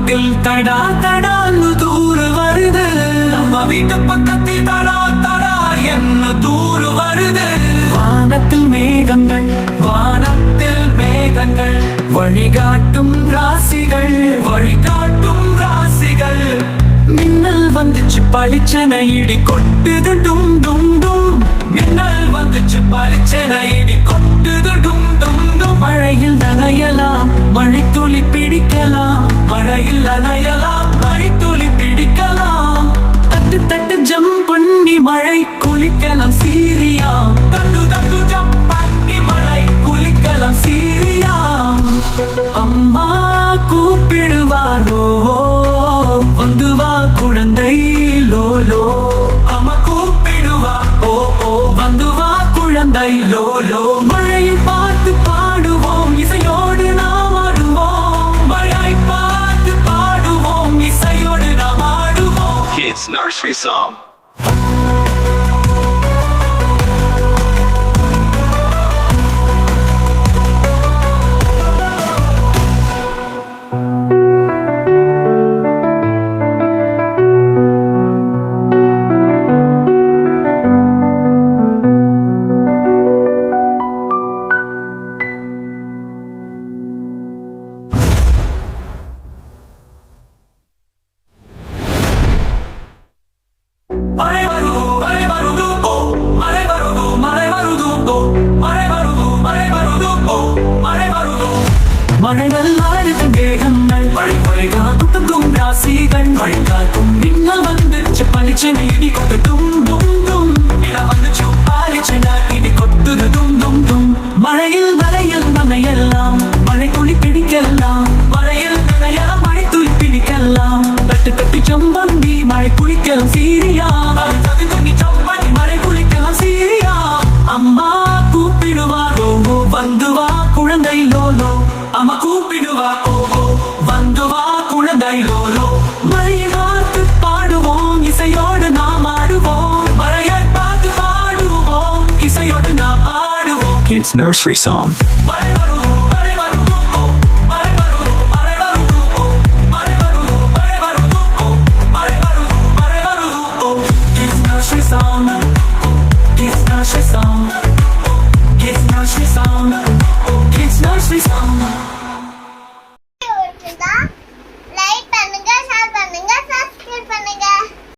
வானத்தில் தடா தடான்னு தூரு வருது. நம்ம வீட்டு பக்கத்தில் தடா தடா என்ன தூரு வருது. வானத்தில் மேகங்கள், வானத்தில் மேகங்கள், வழிகாட்டும் ராசிகள், வழிகாட்டும் ராசிகள். மின்னல் வந்துச்சு பளிச்சென இடி கொட்டுது டும் டும் டும். மின்னல் வந்துச்சு பளிச்சென இடி கொட்டுது டும் டும் டும். மழையில் நனையலாம், மழை துளி பிடிக்கலாம். மழையில் நனையலாம், மழை துளி பிடிக்கலாம். தட்டு தட்டு ஜம் பண்ணி மழை குளிக்கலாம் சீரியா. தட்டு தட்டு ஜம் பண்ணி மழை குளிக்கலாம் சீரியா. அம்மா கூப்பிடுவாரோ வந்து வா குழந்தை லோலோ. அம்மா கூப்பிடுவா ஓ ஓ வந்து வா குழந்தை லோலோ. மழையை பார்த்து பாடுவோம், இசையோடு நாம் ஆடுவோம். மழையை பார்த்து பாடுவோம், இசையோடு நாம் ஆடுவோம். Kids Nursery Song. மழை வருது, மழை வருது, ஓ மழை வருது, மழை வருது, ஓ மழை வருது, மழை வருது, ஓ மழை வருது. மழைகள் அழகும் மேகங்கள், மழை பொழிகாட்டும் ராசிகள், வழிகாட்டும் மின்னல் வந்துச்சு பளிச்சென இடி கொட்டு டும் டும் டும். நிலா வந்துச்சு பளிச்சென இடி கொட்டுது டும் டும் டும். மழையில் நனையலாம், மழை துளி பிடிக்கலாம். மழையில் நனையலாம், மழை துளி பிடிக்கலாம். தட்டு தட்டி ஜம்பந்தி மழை குளிக்கலாம் சீரியா. தட்டு தட்டி ஜம்பந்தி மழை குளிக்கலாம் சீரியா. அம்மா கூப்பிடுவாரோ வந்து வா குழந்தை லோலோ. அம்மா கூப்பிடுவா ஓ ஓ வந்து வா குழந்தை லோலோ. மழையை பார்த்து பாடுவோம், இசையோடு நாம் ஆடுவோம். மழையை பார்த்து பாடுவோம், இசையோடு நாம் ஆடுவோம். Kids Nursery Song. மழை வரும்